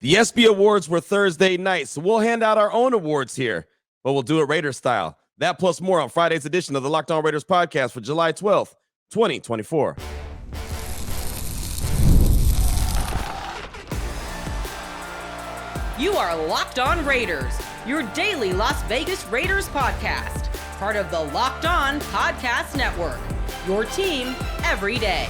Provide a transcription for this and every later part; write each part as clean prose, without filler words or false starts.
The ESPY Awards were Thursday night, so we'll hand out our own awards here, but we'll do it Raiders style. That plus more on Friday's edition of the Locked On Raiders podcast for July 12th, 2024. You are Locked On Raiders, your daily Las Vegas Raiders podcast, part of the Locked On Podcast Network, your team every day.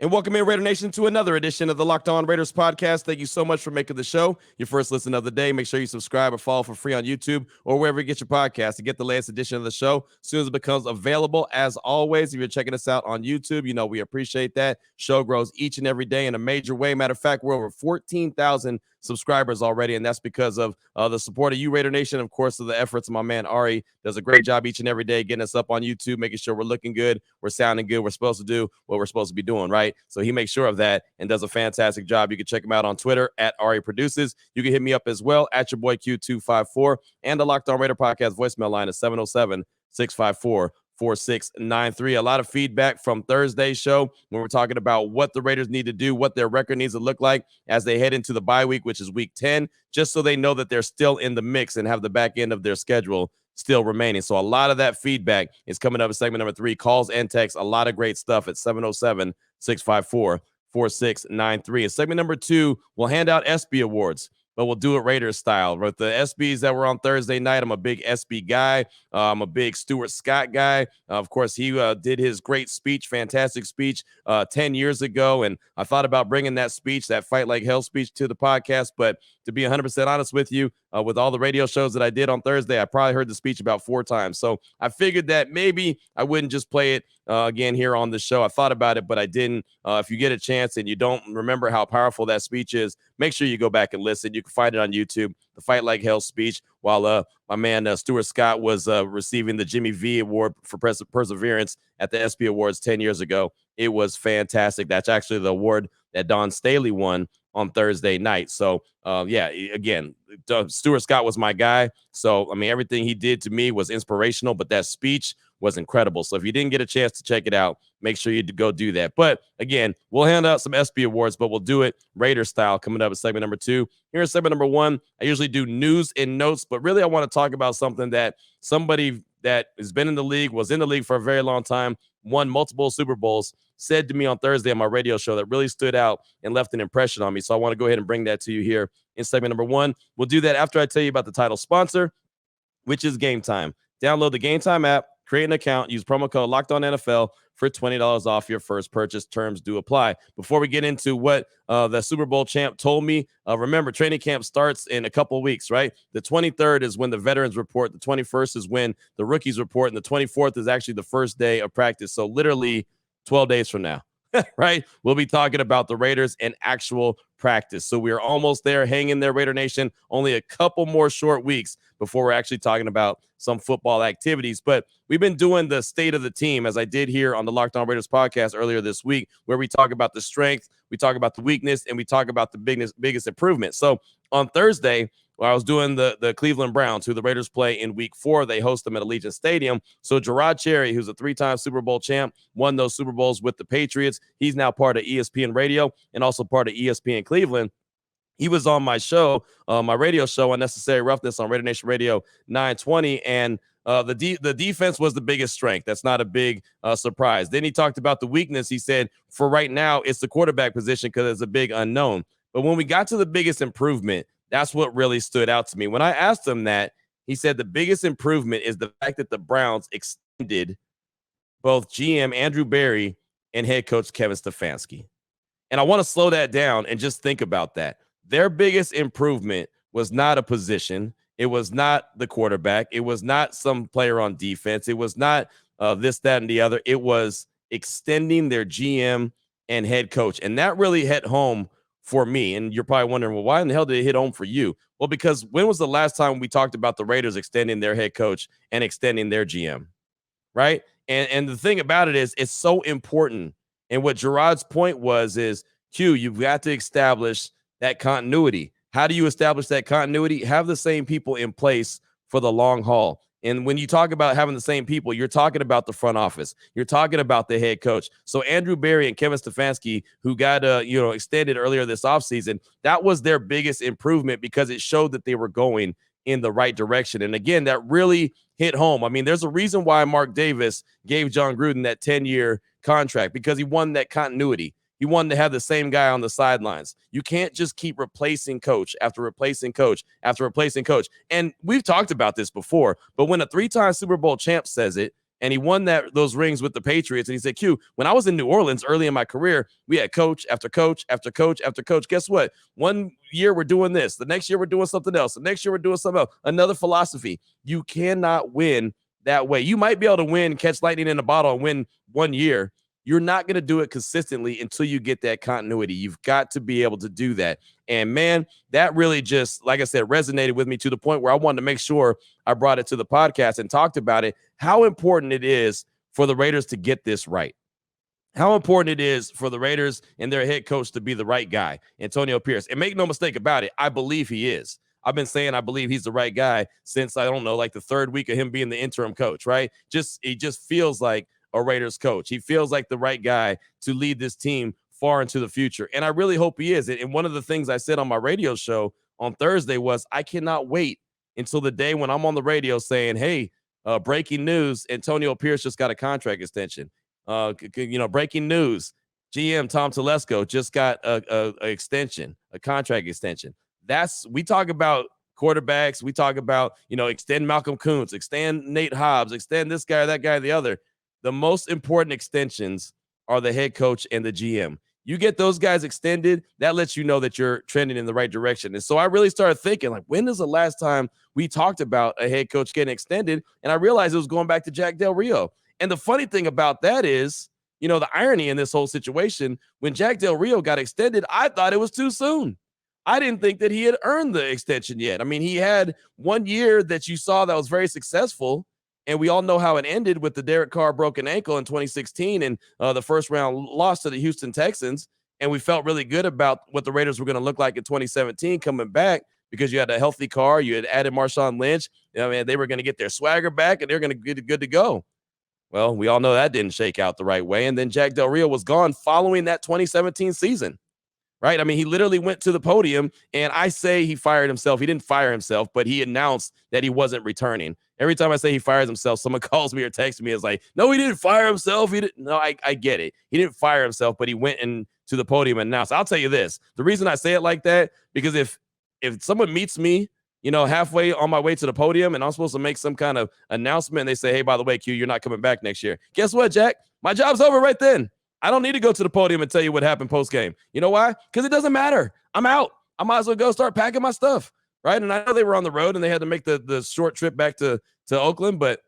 And welcome in, Raider Nation, to another edition of the Locked On Raiders podcast. Thank you so much for making the show your first listen of the day. Make sure you subscribe or follow for free on YouTube or wherever you get your podcast to get the latest edition of the show as soon as it becomes available. As always, if you're checking us out on YouTube, you know we appreciate that. Show grows each and every day in a major way. Matter of fact, we're over 14,000 subscribers already, and that's because of the support of you, Raider Nation. Of course, of the efforts of my man Ari does a great job each and every day getting us up on YouTube, making sure we're looking good, we're sounding good, we're supposed to do what we're supposed to be doing, right? So he makes sure of that and does a fantastic job. You can check him out on Twitter at Ari Produces. You can hit me up as well at your boy Q254 and the Locked On Raider podcast voicemail line is 707-654-4693. A lot of feedback from Thursday's show when we're talking about what the Raiders need to do, what their record needs to look like as they head into the bye week, which is week 10, just so they know that they're still in the mix and have the back end of their schedule still remaining. So a lot of that feedback is coming up in segment number 3, calls and texts. A lot of great stuff at 707-654-4693. In segment number 2, we'll hand out ESPY Awards, but we'll do it Raiders style. With the ESPYs that were on Thursday night, I'm a big ESPY guy. I'm a big Stuart Scott guy. Of course, he did his great speech, fantastic speech 10 years ago, and I thought about bringing that speech, that Fight Like Hell speech, to the podcast, but to be 100% honest with you, with all the radio shows that I did on Thursday, I probably heard the speech about 4 times. So I figured that maybe I wouldn't just play it again here on the show. I thought about it, but I didn't. If you get a chance and you don't remember how powerful that speech is, make sure you go back and listen. You can find it on YouTube, the Fight Like Hell speech, while my man Stuart Scott was receiving the Jimmy V Award for Perseverance at the ESPY Awards 10 years ago. It was fantastic. That's actually the award that Don Staley won on Thursday night. So, again, Stuart Scott was my guy. So, I mean, everything he did to me was inspirational, but that speech was incredible. So if you didn't get a chance to check it out, make sure you go do that. But again, we'll hand out some ESPY Awards, but we'll do it Raider style coming up in segment number 2. Here in segment number 1, I usually do news and notes, but really I want to talk about something that somebody that has been in the league, was in the league for a very long time, won multiple Super Bowls, said to me on Thursday on my radio show that really stood out and left an impression on me. So I want to go ahead and bring that to you here in segment number 1. We'll do that after I tell you about the title sponsor, which is Gametime. Download the Gametime app, create an account, use promo code LOCKEDONNFL for $20 off your first purchase. Terms do apply. Before we get into what the Super Bowl champ told me, remember, training camp starts in a couple weeks, right? The 23rd is when the veterans report. The 21st is when the rookies report. And the 24th is actually the first day of practice. So literally 12 days from now, right? We'll be talking about the Raiders in actual practice. So we're almost there. Hang in there, Raider Nation. Only a couple more short weeks before we're actually talking about some football activities. But we've been doing the state of the team, as I did here on the Locked On Raiders podcast earlier this week, where we talk about the strength, we talk about the weakness, and we talk about the biggest improvement. So on Thursday, I was doing the Cleveland Browns, who the Raiders play in week 4. They host them at Allegiant Stadium. So Gerard Cherry, who's a 3-time Super Bowl champ, won those Super Bowls with the Patriots. He's now part of ESPN Radio and also part of ESPN Cleveland. He was on my show, my radio show, Unnecessary Roughness on Raider Nation Radio 920, and the defense was the biggest strength. That's not a big surprise. Then he talked about the weakness. He said, for right now, it's the quarterback position because it's a big unknown. But when we got to the biggest improvement, that's what really stood out to me. When I asked him that, he said the biggest improvement is the fact that the Browns extended both GM Andrew Berry and head coach Kevin Stefanski. And I want to slow that down and just think about that. Their biggest improvement was not a position. It was not the quarterback. It was not some player on defense. It was not this, that, and the other. It was extending their GM and head coach. And that really hit home for me. And you're probably wondering, well, why in the hell did it hit home for you? Well, because when was the last time we talked about the Raiders extending their head coach and extending their GM, right? And the thing about it is it's so important. And what Gerard's point is, Q, you've got to establish that continuity. How do you establish that continuity? Have the same people in place for the long haul. And when you talk about having the same people, you're talking about the front office. You're talking about the head coach. So Andrew Berry and Kevin Stefanski, who got extended earlier this offseason, that was their biggest improvement because it showed that they were going in the right direction. And again, that really hit home. I mean, there's a reason why Mark Davis gave John Gruden that 10-year contract, because he wanted that continuity. He wanted to have the same guy on the sidelines. You can't just keep replacing coach after replacing coach after replacing coach. And we've talked about this before, but when a 3-time Super Bowl champ says it, and he won those rings with the Patriots, and he said, Q, when I was in New Orleans early in my career, we had coach after coach after coach after coach. Guess what? One year we're doing this. The next year we're doing something else. The next year we're doing something else. Another philosophy. You cannot win that way. You might be able to win, catch lightning in a bottle and win one year. You're not going to do it consistently until you get that continuity. You've got to be able to do that. And, man, that really just, like I said, resonated with me to the point where I wanted to make sure I brought it to the podcast and talked about it, how important it is for the Raiders to get this right. How important it is for the Raiders and their head coach to be the right guy, Antonio Pierce. And make no mistake about it, I believe he is. I've been saying I believe he's the right guy since, I don't know, like the third week of him being the interim coach, right? He just feels like a Raiders coach. He feels like the right guy to lead this team far into the future. And I really hope he is. And one of the things I said on my radio show on Thursday was I cannot wait until the day when I'm on the radio saying, hey, breaking news, Antonio Pierce just got a contract extension. Breaking news, GM Tom Telesco just got a extension, a contract extension. We talk about quarterbacks. We talk about, extend Malcolm Kuntz, extend Nate Hobbs, extend this guy, that guy, the other. The most important extensions are the head coach and the GM. You get those guys extended, that lets you know that you're trending in the right direction. And so I really started thinking, like, when is the last time we talked about a head coach getting extended? And I realized it was going back to Jack Del Rio. And the funny thing about that is, the irony in this whole situation, when Jack Del Rio got extended, I thought it was too soon. I didn't think that he had earned the extension yet. I mean, he had 1 year that you saw that was very successful. And we all know how it ended with the Derek Carr broken ankle in 2016 and the first round loss to the Houston Texans. And we felt really good about what the Raiders were going to look like in 2017 coming back because you had a healthy Carr. You had added Marshawn Lynch. They were going to get their swagger back and they're going to get good to go. Well, we all know that didn't shake out the right way. And then Jack Del Rio was gone following that 2017 season. Right? I mean, he literally went to the podium, and I say he fired himself. He didn't fire himself, but he announced that he wasn't returning. Every time I say he fires himself, someone calls me or texts me. It's like, no, he didn't fire himself. No, I get it. He didn't fire himself, but he went into the podium and announced. I'll tell you this. The reason I say it like that, because if someone meets me, halfway on my way to the podium and I'm supposed to make some kind of announcement, and they say, hey, by the way, Q, you're not coming back next year. Guess what, Jack? My job's over right then. I don't need to go to the podium and tell you what happened post-game. You know why? Because it doesn't matter. I'm out. I might as well go start packing my stuff, right? And I know they were on the road and they had to make the short trip back to Oakland, but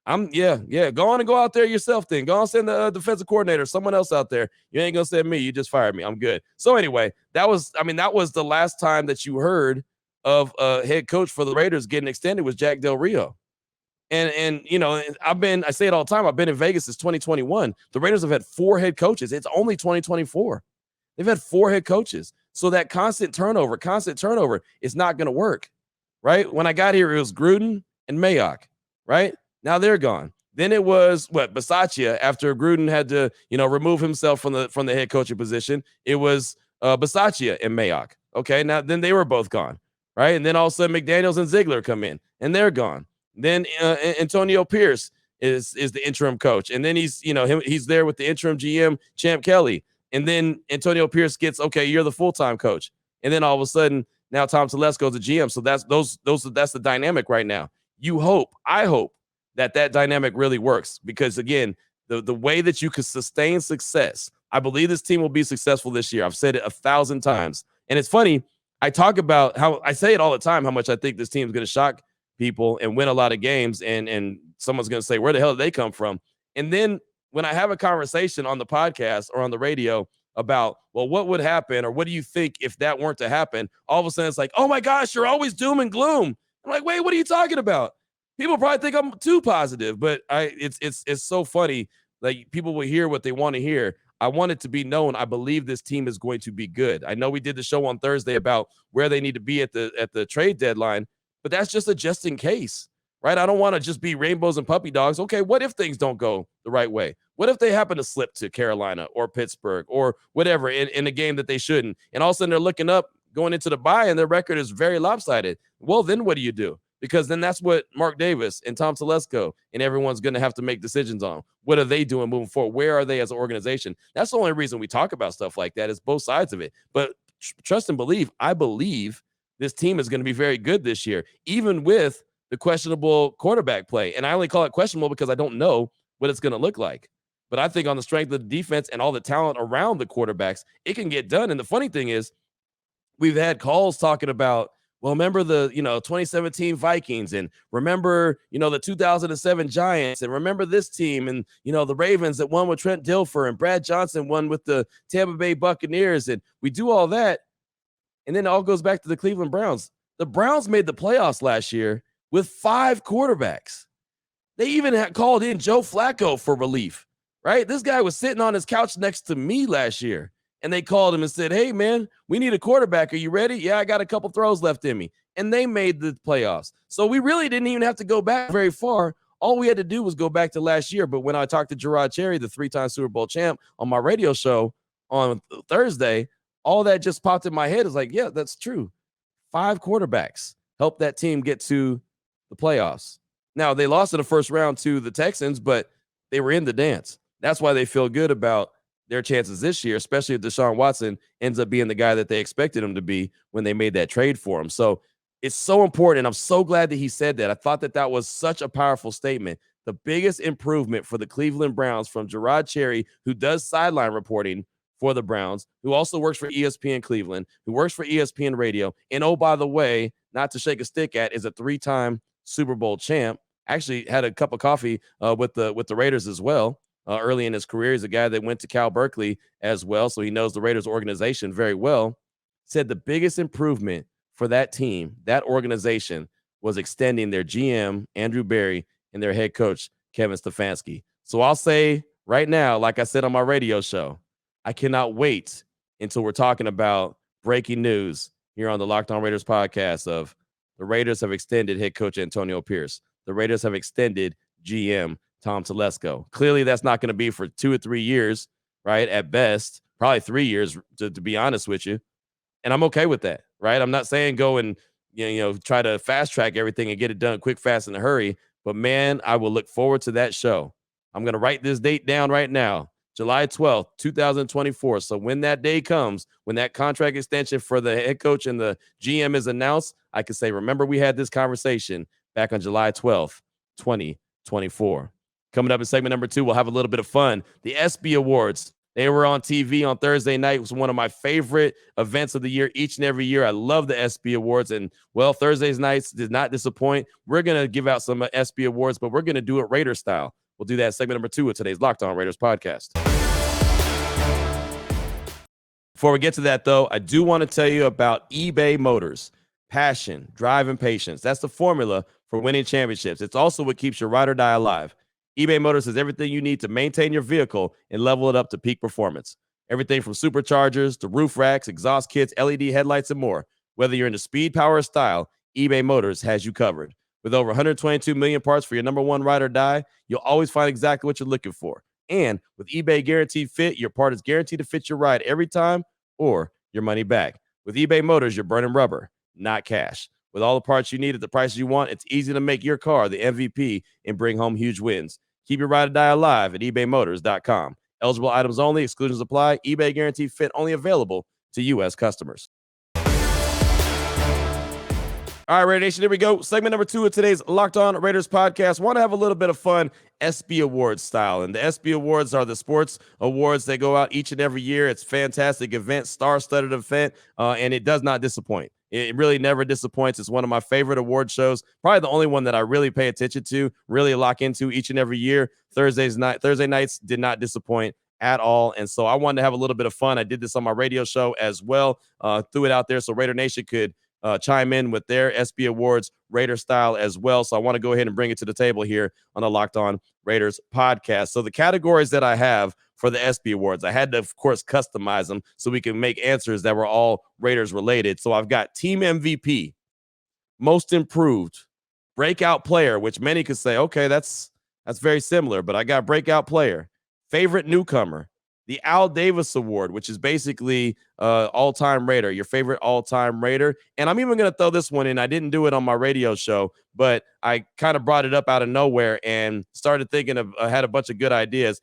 go on and go out there yourself then. Go on and send the defensive coordinator, someone else out there. You ain't going to send me. You just fired me. I'm good. So anyway, that was the last time that you heard of a head coach for the Raiders getting extended was Jack Del Rio. And I say it all the time. I've been in Vegas since 2021. The Raiders have had 4 head coaches. It's only 2024. They've had 4 head coaches. So that constant turnover is not going to work, right? When I got here, it was Gruden and Mayock, right? Now they're gone. Then it was Bisaccia after Gruden had to, remove himself from the head coaching position. It was Bisaccia and Mayock. Okay, now then they were both gone, right? And then all of a sudden McDaniels and Ziegler come in and they're gone. Then Antonio Pierce is the interim coach. And then he's there with the interim GM, Champ Kelly. And then Antonio Pierce gets, okay, you're the full-time coach. And then all of a sudden, now Tom Telesco is the GM. So that's the dynamic right now. I hope that dynamic really works because, again, the way that you could sustain success, I believe this team will be successful this year. I've said it 1,000 times. And it's funny, I talk about how I say it all the time, how much I think this team is going to shock people and win a lot of games, and someone's going to say, where the hell did they come from? And then when I have a conversation on the podcast or on the radio about, well, what would happen or what do you think if that weren't to happen, all of a sudden it's like, oh my gosh, you're always doom and gloom. I'm like, wait, what are you talking about? People probably think I'm too positive, but it's so funny. Like, people will hear what they want to hear. I want it to be known. I believe this team is going to be good. I know we did the show on Thursday about where they need to be at the trade deadline, but that's just a just in case. right? I don't want to just be rainbows and puppy dogs. Okay, what if things don't go the right way? What if they happen to slip to Carolina or Pittsburgh or whatever in a game that they shouldn't? And all of a sudden they're looking up going into the bye and their record is very lopsided. Well, then what do you do? Because then that's what Mark Davis and Tom Telesco and everyone's going to have to make decisions on. What are they doing moving forward? Where are they as an organization? That's the only reason we talk about stuff like that is both sides of it. But trust and believe, I believe this team is going to be very good this year, even with the questionable quarterback play. And I only call it questionable because I don't know what it's going to look like. But I think on the strength of the defense and all the talent around the quarterbacks, it can get done. And the funny thing is, we've had calls talking about, well, remember the 2017 Vikings, and remember the 2007 Giants, and remember this team, and the Ravens that won with Trent Dilfer, and Brad Johnson won with the Tampa Bay Buccaneers, and we do all that, and then it all goes back to the Cleveland Browns. The Browns made the playoffs last year with 5 quarterbacks. They even had called in Joe Flacco for relief, right? This guy was sitting on his couch next to me last year. And they called him and said, hey, man, we need a quarterback. Are you ready? Yeah, I got a couple throws left in me. And they made the playoffs. So we really didn't even have to go back very far. All we had to do was go back to last year. But when I talked to Gerard Cherry, the 3-time Super Bowl champ, on my radio show on Thursday, all that just popped in my head. Is like, yeah, that's true. 5 quarterbacks helped that team get to the playoffs. Now, they lost in the first round to the Texans, but they were in the dance. That's why they feel good about their chances this year, especially if Deshaun Watson ends up being the guy that they expected him to be when they made that trade for him. So it's so important. I'm so glad that he said that. I thought that was such a powerful statement. The biggest improvement for the Cleveland Browns from Gerard Cherry, who does sideline reporting for the Browns, who also works for ESPN Cleveland, who works for ESPN Radio. And oh, by the way, not to shake a stick at, is a 3-time Super Bowl champ. Actually had a cup of coffee with the Raiders as well. Early in his career. He's a guy that went to Cal Berkeley as well, so he knows the Raiders organization very well. Said the biggest improvement for that team, that organization, was extending their GM, Andrew Berry, and their head coach, Kevin Stefanski. So I'll say right now, like I said on my radio show, I cannot wait until we're talking about breaking news here on the Locked On Raiders podcast of the Raiders have extended head coach Antonio Pierce. The Raiders have extended GM Tom Telesco. Clearly, that's not going to be for 2 or 3 years, right? At best, probably 3 years, to be honest with you. And I'm okay with that, right? I'm not saying go and try to fast track everything and get it done quick, fast, in a hurry. But man, I will look forward to that show. I'm going to write this date down right now, July 12th, 2024. So when that day comes, when that contract extension for the head coach and the GM is announced, I can say, remember, we had this conversation back on July 12th, 2024. Coming up in segment number 2, we'll have a little bit of fun. The ESPY Awards, they were on TV on Thursday night. It was one of my favorite events of the year each and every year. I love the ESPY Awards. And, well, Thursday's nights did not disappoint. We're going to give out some ESPY Awards, but we're going to do it Raider style. We'll do that in segment number 2 of today's Locked On Raiders podcast. Before we get to that, though, I do want to tell you about eBay Motors. Passion, drive, and patience. That's the formula for winning championships. It's also what keeps your ride or die alive. eBay Motors has everything you need to maintain your vehicle and level it up to peak performance. Everything from superchargers to roof racks, exhaust kits, LED headlights, and more. Whether you're into speed, power, or style, eBay Motors has you covered. With over 122 million parts for your number one ride or die, you'll always find exactly what you're looking for. And with eBay Guaranteed Fit, your part is guaranteed to fit your ride every time or your money back. With eBay Motors, you're burning rubber, not cash. With all the parts you need at the prices you want, it's easy to make your car the MVP and bring home huge wins. Keep your ride or die alive at ebaymotors.com. Eligible items only. Exclusions apply. eBay Guaranteed Fit only available to U.S. customers. All right, Raider Nation, here we go. Segment number 2 of today's Locked On Raiders podcast. Want to have a little bit of fun ESPY Awards style. And the ESPY Awards are the sports awards that go out each and every year. It's a fantastic event, star-studded event, and it does not disappoint. It really never disappoints. It's one of my favorite award shows, probably the only one that I really pay attention to, really lock into each and every year. Thursday nights did not disappoint at all. And so I wanted to have a little bit of fun. I did this on my radio show as well, threw it out there so Raider Nation could chime in with their ESPY Awards Raider style as well. So I want to go ahead and bring it to the table here on the Locked On Raiders podcast. So the categories that I have for the ESPY Awards, I had to, of course, customize them so we can make answers that were all Raiders related. So I've got Team MVP, Most Improved, Breakout Player, which many could say, okay, that's very similar, but I got Breakout Player. Favorite Newcomer, the Al Davis Award, which is basically all-time Raider, your favorite all-time Raider. And I'm even going to throw this one in. I didn't do it on my radio show, but I kind of brought it up out of nowhere and started thinking of, had a bunch of good ideas.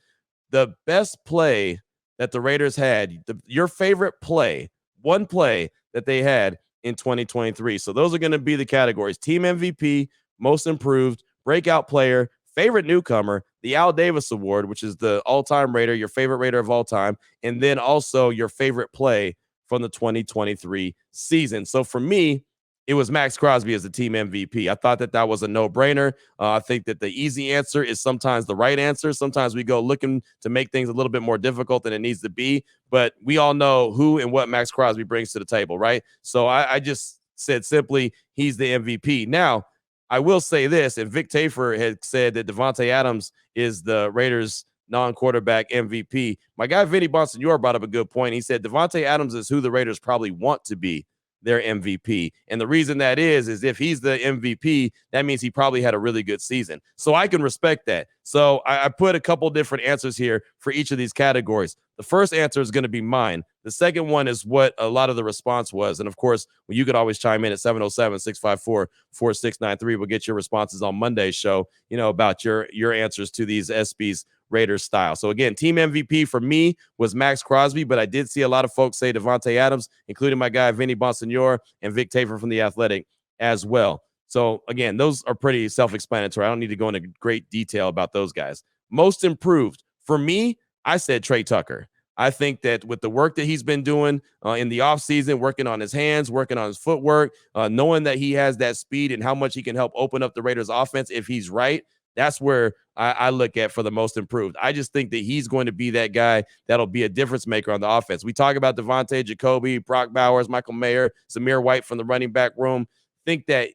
The best play that the Raiders had, your favorite play, one play that they had in 2023. So those are going to be the categories: Team MVP, Most Improved, Breakout Player, Favorite Newcomer, the Al Davis Award, which is the all-time Raider, your favorite Raider of all time, and then also your favorite play from the 2023 season. So for me, it was Max Crosby as the team MVP. I thought that was a no-brainer. I think that the easy answer is sometimes the right answer. Sometimes we go looking to make things a little bit more difficult than it needs to be. But we all know who and what Max Crosby brings to the table, right? So I just said simply, he's the MVP. Now, I will say this, and Vic Tafur had said that Davante Adams is the Raiders' non-quarterback MVP. My guy Vinny Bonsignore brought up a good point. He said Davante Adams is who the Raiders probably want to be their MVP. And the reason that is if he's the MVP, that means he probably had a really good season. So I can respect that. So I put a couple different answers here for each of these categories. The first answer is going to be mine. The second one is what a lot of the response was. And of course, well, you could always chime in at 707-654-4693. We'll get your responses on Monday's show, about your answers to these ESPYs Raiders style. So again, team MVP for me was Max Crosby, but I did see a lot of folks say Davante Adams, including my guy Vinny Bonsignore and Vic Tafur from The Athletic as well. So again, those are pretty self-explanatory. I don't need to go into great detail about those guys. Most Improved for me, I said Trey Tucker. I think that with the work that he's been doing in the offseason, working on his hands, working on his footwork, knowing that he has that speed and how much he can help open up the Raiders offense if he's right, that's where I look at for the Most Improved. I just think that he's going to be that guy that'll be a difference maker on the offense. We talk about Devontae Jacoby, Brock Bowers, Michael Mayer, Zamir White from the running back room. Think that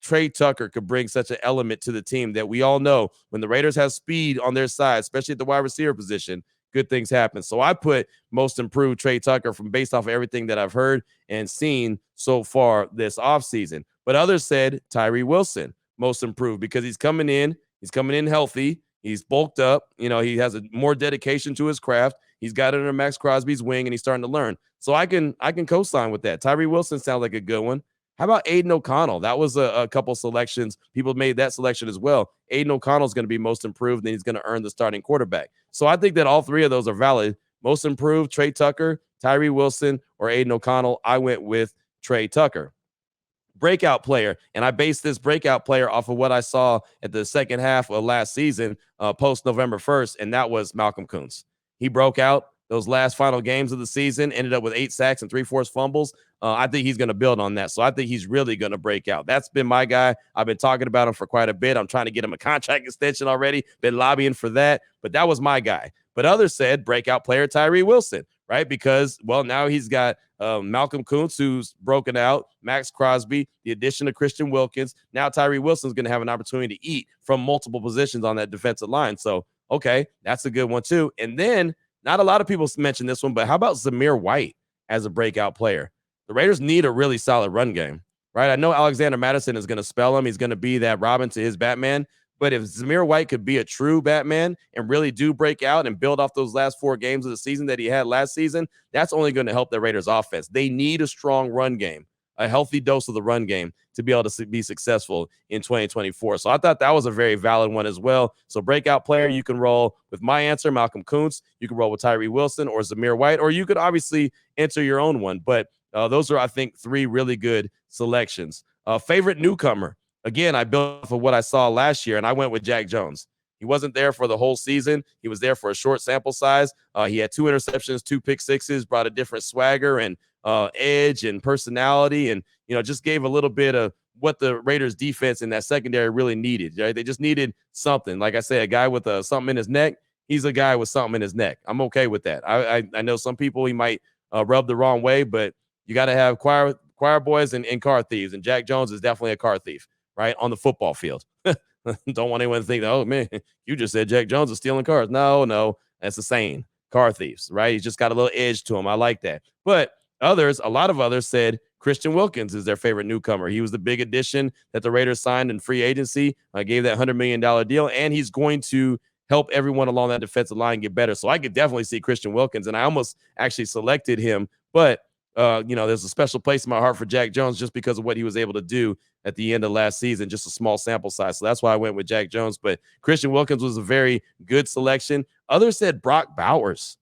Trey Tucker could bring such an element to the team that we all know when the Raiders have speed on their side, especially at the wide receiver position, good things happen. So I put Most Improved Trey Tucker from based off of everything that I've heard and seen so far this offseason. But others said Tyree Wilson, Most Improved, because he's coming in healthy. He's bulked up. He has a more dedication to his craft. He's got it under Max Crosby's wing, and he's starting to learn. So I can co-sign with that. Tyree Wilson sounds like a good one. How about Aiden O'Connell? That was a couple selections. People made that selection as well. Aiden O'Connell is going to be Most Improved, and he's going to earn the starting quarterback. So I think that all three of those are valid. Most Improved, Trey Tucker, Tyree Wilson, or Aiden O'Connell. I went with Trey Tucker. Breakout Player, and I based this Breakout Player off of what I saw at the second half of last season, post November 1st, and that was Malcolm Kuntz. He broke out those last final games of the season, ended up with 8 sacks and 3 forced fumbles. I think he's going to build on that. So I think he's really going to break out. That's been my guy. I've been talking about him for quite a bit. I'm trying to get him a contract extension already. Been lobbying for that, but that was my guy. But others said Breakout Player Tyree Wilson, right? Because, well, now he's got Malcolm Kuntz, who's broken out, Max Crosby, the addition of Christian Wilkins. Now Tyree Wilson's going to have an opportunity to eat from multiple positions on that defensive line. So, okay, that's a good one too. And then not a lot of people mention this one, but how about Zamir White as a breakout player? The Raiders need a really solid run game, right? I know Alexander Mattison is going to spell him. He's going to be that Robin to his Batman. But if Zamir White could be a true Batman and really do break out and build off those last 4 games of the season that he had last season, that's only going to help the Raiders offense. They need a strong run game, a healthy dose of the run game to be able to be successful in 2024. So I thought that was a very valid one as well. So breakout player, you can roll with my answer, Malcolm Kuntz. You can roll with Tyree Wilson or Zamir White, or you could obviously enter your own one. But those are, I think, 3 really good selections. Favorite newcomer. Again, I built off of what I saw last year, and I went with Jack Jones. He wasn't there for the whole season. He was there for a short sample size. He had 2 interceptions, 2 pick sixes, brought a different swagger and edge and personality, and just gave a little bit of what the Raiders defense in that secondary really needed. Right? They just needed something. Like I said, a guy with something in his neck. He's a guy with something in his neck. I'm okay with that. I know some people he might rub the wrong way, but you got to have choir boys and car thieves, and Jack Jones is definitely a car thief, right, on the football field. Don't want anyone to think, oh, man, you just said Jack Jones is stealing cars. No, that's the saying. Car thieves, right? He's just got a little edge to him. I like that. But a lot of others said Christian Wilkins is their favorite newcomer. He was the big addition that the Raiders signed in free agency, gave that $100 million deal, and he's going to help everyone along that defensive line get better. So I could definitely see Christian Wilkins, and I almost actually selected him, but there's a special place in my heart for Jack Jones just because of what he was able to do at the end of last season, just a small sample size. So that's why I went with Jack Jones. But Christian Wilkins was a very good selection. Others said Brock Bowers,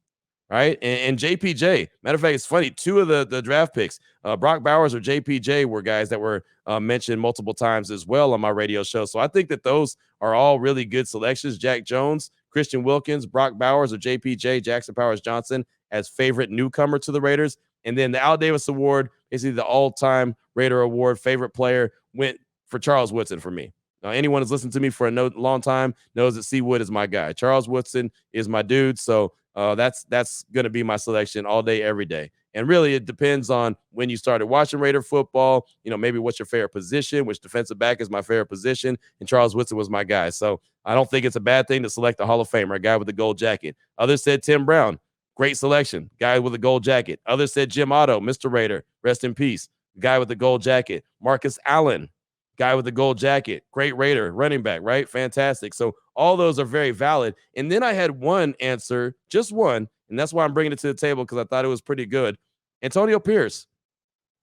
right? And JPJ. Matter of fact, it's funny. Two of the draft picks, Brock Bowers or JPJ, were guys that were mentioned multiple times as well on my radio show. So I think that those are all really good selections. Jack Jones, Christian Wilkins, Brock Bowers, or JPJ, Jackson Powers Johnson, as favorite newcomer to the Raiders. And then the Al Davis Award, basically the all-time Raider Award, favorite player, went for Charles Woodson for me. Now, anyone who's listened to me for a long time knows that C. Wood is my guy. Charles Woodson is my dude. So that's going to be my selection all day, every day. And really, it depends on when you started watching Raider football. Maybe what's your favorite position, which defensive back is my favorite position. And Charles Woodson was my guy. So I don't think it's a bad thing to select a Hall of Famer, a guy with a gold jacket. Others said Tim Brown. Great selection. Guy with a gold jacket. Others said Jim Otto, Mr. Raider. Rest in peace. Guy with the gold jacket. Marcus Allen. Guy with the gold jacket. Great Raider. Running back, right? Fantastic. So all those are very valid. And then I had one answer, just one, and that's why I'm bringing it to the table because I thought it was pretty good. Antonio Pierce.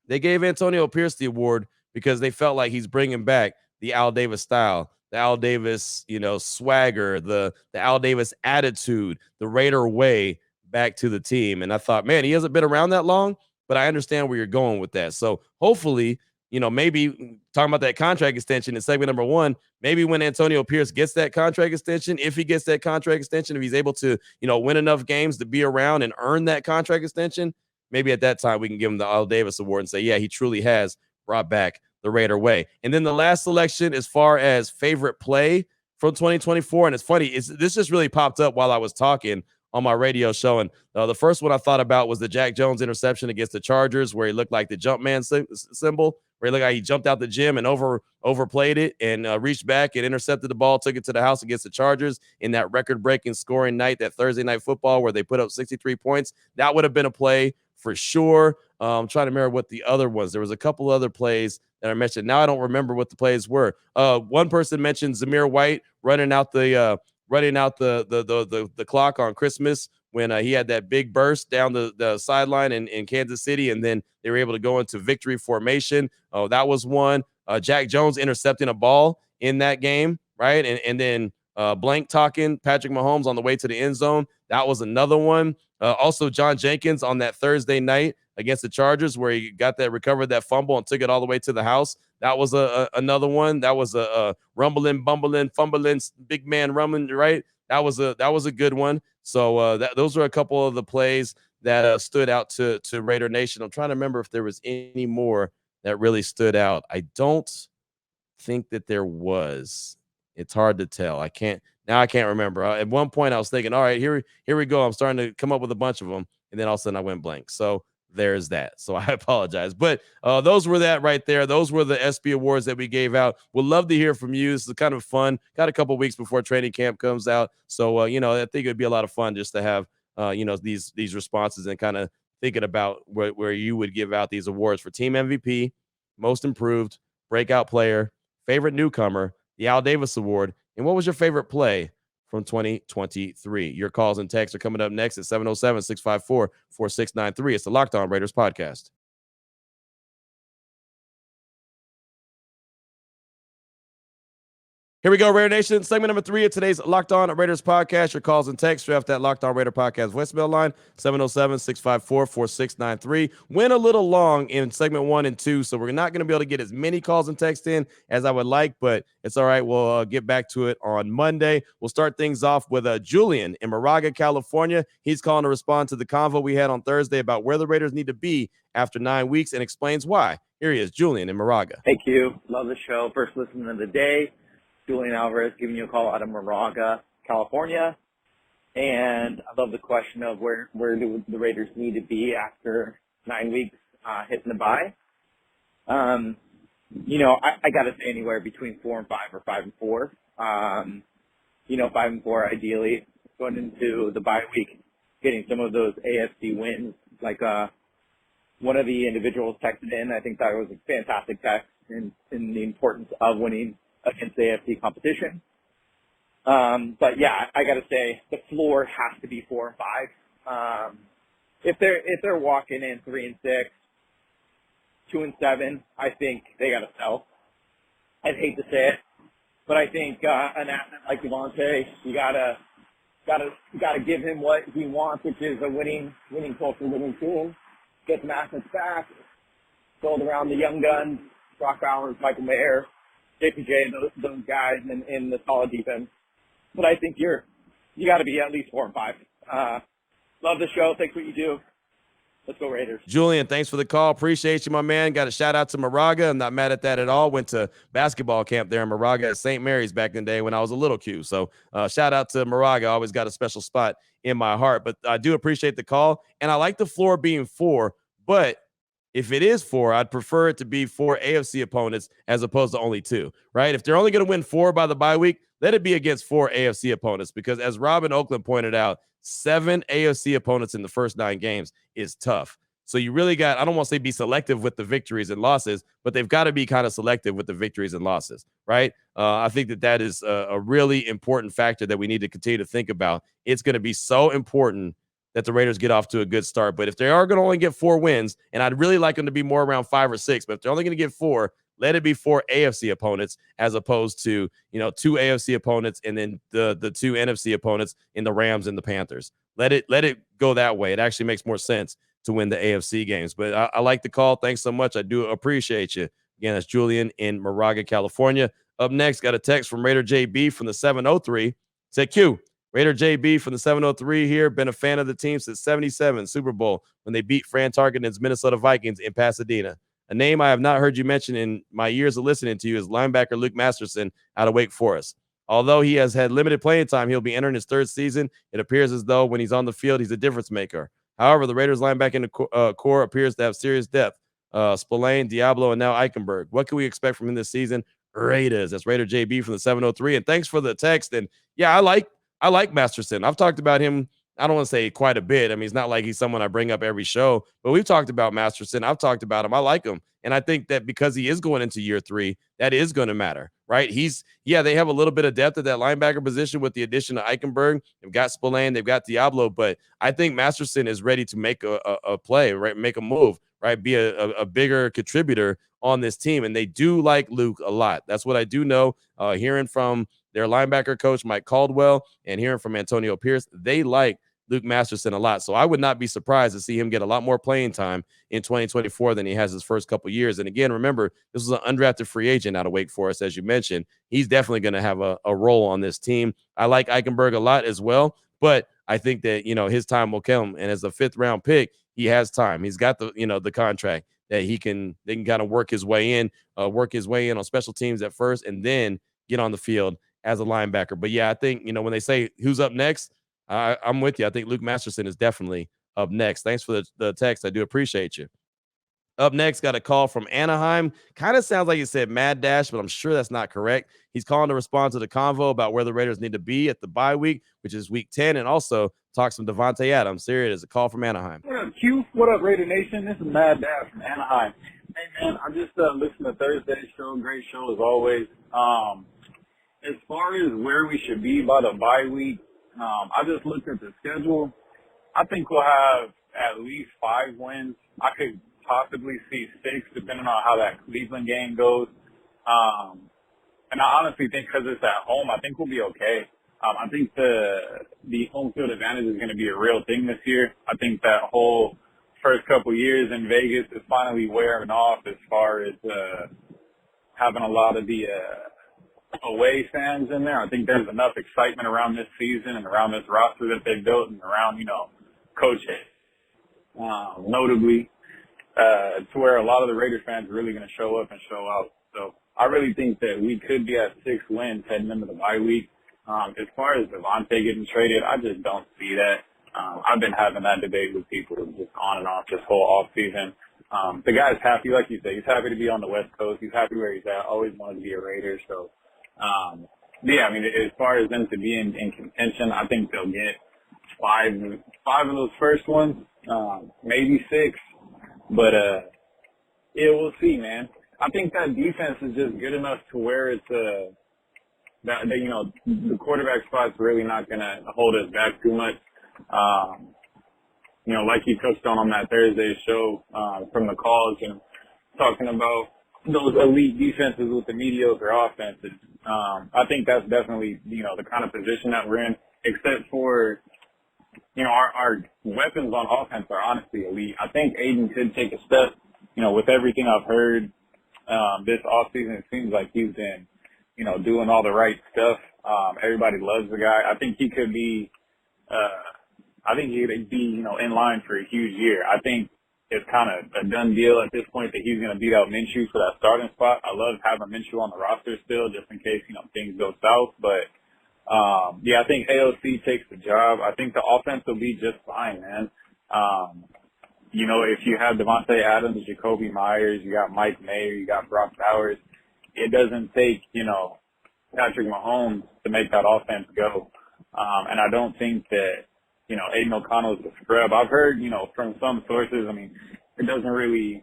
They gave Antonio Pierce the award because they felt like he's bringing back the Al Davis style, the Al Davis, swagger, the Al Davis attitude, the Raider way back to the team. And I thought, man, he hasn't been around that long, but I understand where you're going with that. So hopefully, maybe talking about that contract extension in segment number one, maybe when Antonio Pierce gets that contract extension, if he gets that contract extension, if he's able to, win enough games to be around and earn that contract extension, maybe at that time we can give him the Al Davis Award and say, yeah, he truly has brought back the Raider way. And then the last selection as far as favorite play from 2024, and it's funny, this just really popped up while I was talking on my radio show. And the first one I thought about was the Jack Jones interception against the Chargers, where he looked like the Jumpman symbol, where he looked like he jumped out the gym and overplayed it and reached back and intercepted the ball, took it to the house against the Chargers in that record-breaking scoring night, that Thursday Night Football, where they put up 63 points. That would have been a play for sure. I'm trying to remember what the other ones. There was a couple other plays that I mentioned. Now I don't remember what the plays were. One person mentioned Zamir White running out the clock on Christmas when he had that big burst down the sideline in Kansas City, and then they were able to go into victory formation. Oh, that was one. Jack Jones intercepting a ball in that game, right? And then blank talking Patrick Mahomes on the way to the end zone. That was another one. Also, John Jenkins on that Thursday night against the Chargers, where he recovered that fumble and took it all the way to the house. That was another one. That was a rumbling, bumbling, fumbling, big man rumbling, right? That was a good one. So those are a couple of the plays that stood out to Raider Nation. I'm trying to remember if there was any more that really stood out. I don't think that there was. It's hard to tell. I can't remember. At one point I was thinking, all right, here we go. I'm starting to come up with a bunch of them. And then all of a sudden I went blank. So there's that. So I apologize. But those were that right there. Those were the ESPY Awards that we gave out. We'd love to hear from you. This is kind of fun. Got a couple weeks before training camp comes out. So, I think it'd be a lot of fun just to have, these responses and kind of thinking about where you would give out these awards for team MVP, most improved, breakout player, favorite newcomer, the Al Davis Award, and what was your favorite play from 2023? Your calls and texts are coming up next at 707-654-4693. It's the Locked On Raiders podcast. Here we go, Raider Nation. Segment number 3 of today's Locked On Raiders podcast. Your calls and texts are off that Locked On Raider podcast voicemail line, 707-654-4693. Went a little long in segment 1 and 2, so we're not going to be able to get as many calls and texts in as I would like, but it's all right. We'll get back to it on Monday. We'll start things off with Julian in Moraga, California. He's calling to respond to the convo we had on Thursday about where the Raiders need to be after 9 weeks and explains why. Here he is, Julian in Moraga. Thank you. Love the show. First listen of the day. Julian Alvarez giving you a call out of Moraga, California. And I love the question of where do the Raiders need to be after 9 weeks hitting the bye. I got to say anywhere between 4-5 or 5-4. 5-4 ideally, going into the bye week, getting some of those AFC wins like one of the individuals texted in. I think that was a fantastic text in the importance of winning against the AFC competition. But yeah, I got to say the floor has to be 4 and 5. If they're walking in 3 and 6, 2 and 7, I think they got to sell. I'd hate to say it, but I think an asset like Devontae, you gotta give him what he wants, which is a winning culture, winning team. Get some assets back, build around the young guns, Brock Bowers, Michael Mayer, JPJ, those guys, in the solid defense. But I think you got to be at least 4 and 5. Love the show. Thanks for what you do. Let's go Raiders. Julian, thanks for the call. Appreciate you, my man. Got a shout out to Moraga. I'm not mad at that at all. Went to basketball camp there in Moraga at St. Mary's back in the day when I was a little Q. So shout out to Moraga. Always got a special spot in my heart. But I do appreciate the call. And I like the floor being 4. But if it is 4, I'd prefer it to be 4 AFC opponents as opposed to only 2, right? If they're only going to win 4 by the bye week, let it be against 4 AFC opponents, because as Rob in Oakland pointed out, 7 AFC opponents in the first 9 games is tough. So you really got, I don't want to say be selective with the victories and losses, but they've got to be kind of selective with the victories and losses, right? I think that is a really important factor that we need to continue to think about. It's going to be so important that the Raiders get off to a good start. But if they are going to only get 4 wins, and I'd really like them to be more around 5 or 6, but if they're only going to get 4, let it be 4 AFC opponents as opposed to, 2 AFC opponents and then the 2 NFC opponents in the Rams and the Panthers. Let it go that way. It actually makes more sense to win the AFC games. But I like the call. Thanks so much. I do appreciate you. Again, that's Julian in Moraga, California. Up next, got a text from Raider JB from the 703. Said, Q, Raider JB from the 703 here. Been a fan of the team since 77 Super Bowl when they beat Fran Tarkenton's Minnesota Vikings in Pasadena. A name I have not heard you mention in my years of listening to you is linebacker Luke Masterson out of Wake Forest. Although he has had limited playing time, he'll be entering his 3rd season. It appears as though when he's on the field, he's a difference maker. However, the Raiders linebacking core appears to have serious depth. Spillane, Diablo, and now Eichenberg. What can we expect from him this season? Raiders. That's Raider JB from the 703. And thanks for the text. And yeah, I like Masterson. I've talked about him, I don't want to say quite a bit. I mean, it's not like he's someone I bring up every show, but we've talked about Masterson. I've talked about him. I like him. And I think that because he is going into year 3, that is going to matter, right? They have a little bit of depth at that linebacker position with the addition of Eichenberg. They've got Spillane, they've got Diablo, but I think Masterson is ready to make a play, right? Make a move, right? Be a bigger contributor on this team. And they do like Luke a lot. That's what I do know. Hearing from their linebacker coach, Mike Caldwell, and hearing from Antonio Pierce, they like Luke Masterson a lot. So I would not be surprised to see him get a lot more playing time in 2024 than he has his first couple years. And again, remember, this was an undrafted free agent out of Wake Forest, as you mentioned. He's definitely going to have a role on this team. I like Eichenberg a lot as well, but I think that, his time will come. And as a 5th round pick, he has time. He's got the contract that they can kind of work his way in on special teams at first and then get on the field as a linebacker. But yeah, I think, when they say who's up next, I'm with you. I think Luke Masterson is definitely up next. Thanks for the text. I do appreciate you. Up next, got a call from Anaheim. Kind of sounds like he said Mad Dash, but I'm sure that's not correct. He's calling to respond to the convo about where the Raiders need to be at the bye week, which is week 10, and also talk some Devontae Adams. Here it is, a call from Anaheim. What up, Q? What up, Raider Nation? This is Mad Dash from Anaheim. Hey, man, I just listened to Thursday's show. Great show as always. As far as where we should be by the bye week, I just looked at the schedule. I think we'll have at least 5 wins. I could possibly see 6, depending on how that Cleveland game goes. And I honestly think because it's at home, I think we'll be okay. I think the home field advantage is going to be a real thing this year. I think that whole first couple years in Vegas is finally wearing off as far as having a lot of the away fans in there. I think there's enough excitement around this season and around this roster that they've built and around, Coach notably, to where a lot of the Raiders fans are really going to show up and show out. So I really think that we could be at 6 wins heading into the bye week. As far as Devontae getting traded, I just don't see that. I've been having that debate with people just on and off this whole off season. The guy's happy, like you say. He's happy to be on the West Coast. He's happy where he's at. Always wanted to be a Raider. So, yeah, I mean, as far as them to be in contention, I think they'll get five of those first ones, maybe 6. But yeah, we'll see, man. I think that defense is just good enough to where it's that you know, the quarterback spot's really not gonna hold us back too much. You know, like you touched on that Thursday show from the calls and talking about those elite defenses with the mediocre offenses. I think that's definitely, you know, the kind of position that we're in, except for, you know, our weapons on offense are honestly elite. I think Aiden could take a step, you know, with everything I've heard this offseason. It seems like he's been, you know, doing all the right stuff. Everybody loves the guy. I think he could be, you know, in line for a huge year. I think it's kind of a done deal at this point that he's going to beat out Minshew for that starting spot. I love having Minshew on the roster still, just in case, you know, things go south. But yeah, I think AOC takes the job. I think the offense will be just fine, man. You know, if you have Devontae Adams, Jacoby Myers, you got Mike Mayer, you got Brock Bowers, it doesn't take, you know, Patrick Mahomes to make that offense go. And I don't think that, you know, Aiden O'Connell is a scrub. I've heard, you know, from some sources, I mean, it doesn't really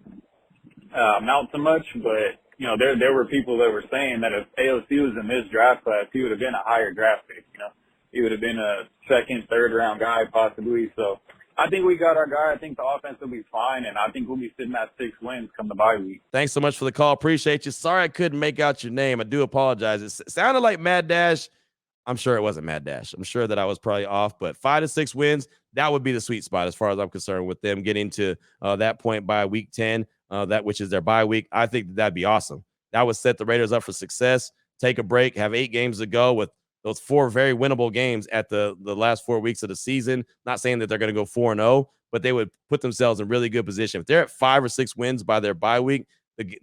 amount to much, but, you know, there were people that were saying that if AOC was in this draft class, he would have been a higher draft pick, you know. He would have been a second, third round guy possibly. So I think we got our guy. I think the offense will be fine, and I think we'll be sitting at 6 wins come the bye week. Thanks so much for the call. Appreciate you. Sorry I couldn't make out your name. I do apologize. It sounded like Mad Dash. I'm sure it wasn't Mad Dash. I'm sure that I was probably off, but 5 to 6 wins, that would be the sweet spot as far as I'm concerned with them getting to that point by week 10, that which is their bye week. I think that'd be awesome. That would set the Raiders up for success. Take a break, have 8 games to go with those 4 very winnable games at the last 4 weeks of the season. Not saying that they're going to go 4-0, but they would put themselves in really good position. If they're at 5 or 6 wins by their bye week,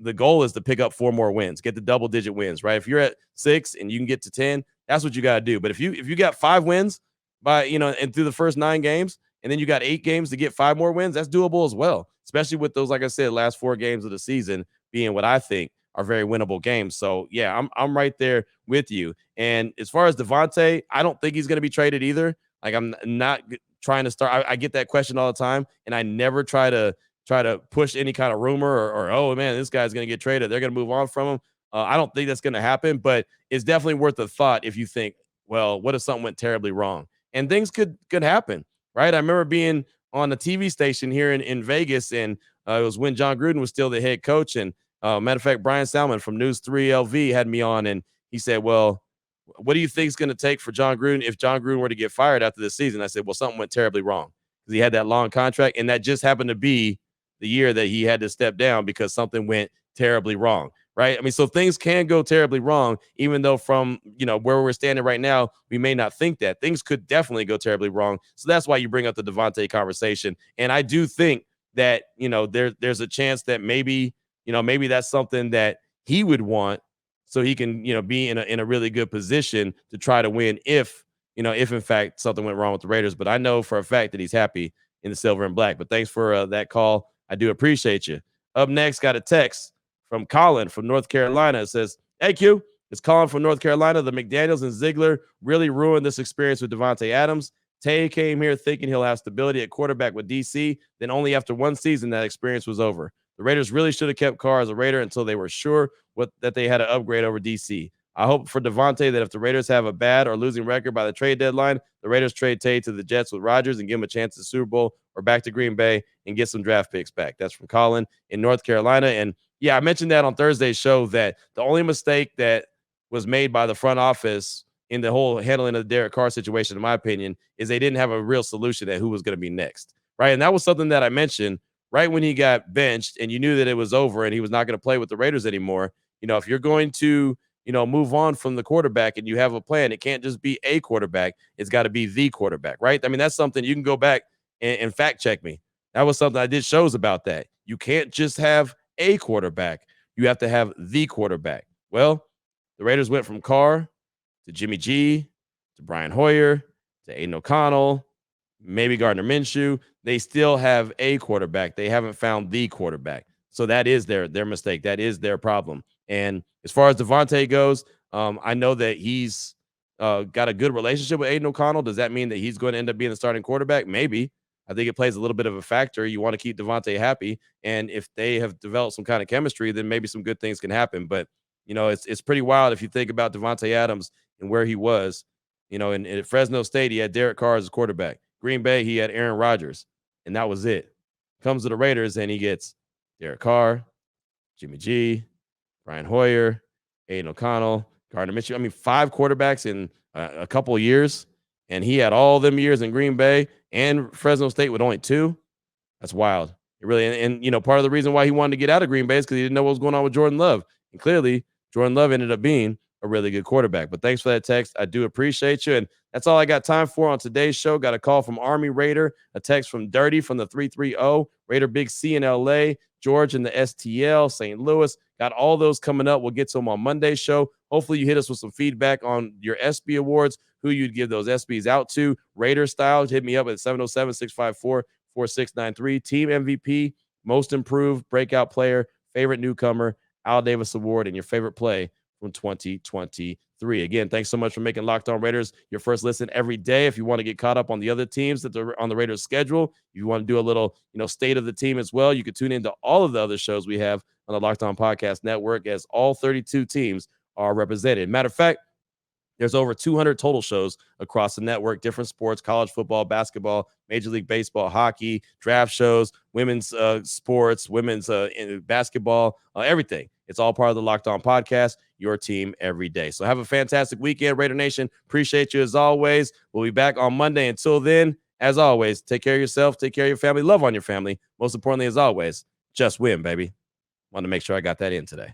the goal is to pick up 4 more wins, get the double-digit wins, right? If you're at 6 and you can get to 10, that's what you got to do. But if you got 5 wins by, you know, and through the first 9 games, and then you got 8 games to get 5 more wins, that's doable as well, especially with those, like I said, last 4 games of the season being what I think are very winnable games. So, yeah, I'm right there with you. And as far as Devontae, I don't think he's going to be traded either. Like, I'm not trying to start. I get that question all the time, and I never try to push any kind of rumor or oh, man, this guy's going to get traded. They're going to move on from him. I don't think that's going to happen, but it's definitely worth a thought if you think, well, what if something went terribly wrong? And things could happen, right? I remember being on a TV station here in Vegas, and it was when John Gruden was still the head coach. And matter of fact, Brian Salmon from News 3 LV had me on, and he said, well, what do you think is going to take for John Gruden if John Gruden were to get fired after this season? I said, well, something went terribly wrong because he had that long contract, and that just happened to be the year that he had to step down because something went terribly wrong, right? I mean, so things can go terribly wrong, even though from, you know, where we're standing right now, we may not think that. Things could definitely go terribly wrong. So that's why you bring up the Devontae conversation. And I do think that, you know, there's a chance that maybe that's something that he would want so he can, you know, be in a really good position to try to win if in fact something went wrong with the Raiders. But I know for a fact that he's happy in the silver and black. But thanks for that call. I do appreciate you. Up next, got a text from Colin from North Carolina. It says, hey, Q, it's Colin from North Carolina. The McDaniels and Ziegler really ruined this experience with Devontae Adams. Tay came here thinking he'll have stability at quarterback with DC. Then only after 1 season, that experience was over. The Raiders really should have kept Carr as a Raider until they were sure that they had to upgrade over DC. I hope for Devontae that if the Raiders have a bad or losing record by the trade deadline, the Raiders trade Tay to the Jets with Rodgers and give him a chance at the Super Bowl or back to Green Bay and get some draft picks back. That's from Colin in North Carolina. And yeah, I mentioned that on Thursday's show that the only mistake that was made by the front office in the whole handling of the Derek Carr situation, in my opinion, is they didn't have a real solution at who was going to be next, right? And that was something that I mentioned right when he got benched and you knew that it was over and he was not going to play with the Raiders anymore. You know, if you're going to, you know, move on from the quarterback and you have a plan, it can't just be a quarterback. It's got to be the quarterback, right? I mean, that's something you can go back and fact check me. That was something I did shows about that. You can't just have a quarterback. You have to have the quarterback. Well, the Raiders went from Carr to Jimmy G to Brian Hoyer to Aiden O'Connell, maybe Gardner Minshew. They still have a quarterback. They haven't found the quarterback. So that is their mistake. That is their problem. And as far as Devontae goes, I know that he's got a good relationship with Aiden O'Connell. Does that mean that he's going to end up being the starting quarterback? Maybe. I think it plays a little bit of a factor. You want to keep Devontae happy, and if they have developed some kind of chemistry, then maybe some good things can happen. But it's pretty wild if you think about Devontae Adams and where he was. In Fresno State, he had Derek Carr as a quarterback. Green Bay, he had Aaron Rodgers, and that was it. Comes to the Raiders, and he gets Derek Carr, Jimmy G, Brian Hoyer, Aiden O'Connell, Gardner Minshew. I mean, 5 quarterbacks in a couple of years, and he had all them years in Green Bay and Fresno State with only 2. That's wild. It really, and part of the reason why he wanted to get out of Green Bay is because he didn't know what was going on with Jordan Love. And clearly, Jordan Love ended up being a really good quarterback. But thanks for that text. I do appreciate you. And that's all I got time for on today's show. Got a call from Army Raider, a text from Dirty from the 330, Raider Big C in LA, George in the STL, St. Louis. Got all those coming up. We'll get to them on Monday's show. Hopefully you hit us with some feedback on your ESPY Awards, who you'd give those ESPYs out to. Raider style, hit me up at 707-654-4693. Team MVP, most improved, breakout player, favorite newcomer, Al Davis Award, and your favorite play from 2023. Again, thanks so much for making Locked On Raiders your first listen every day. If you want to get caught up on the other teams that are on the Raiders schedule, if you want to do a little, state of the team as well, you can tune into all of the other shows we have on the Locked On Podcast Network, as all 32 teams are represented. Matter of fact, there's over 200 total shows across the network, different sports, college football, basketball, Major League Baseball, hockey, draft shows, women's sports, women's basketball, everything. It's all part of the Locked On Podcast, your team every day. So have a fantastic weekend, Raider Nation. Appreciate you as always. We'll be back on Monday. Until then, as always, take care of yourself, take care of your family, love on your family. Most importantly, as always, just win, baby. Want to make sure I got that in today.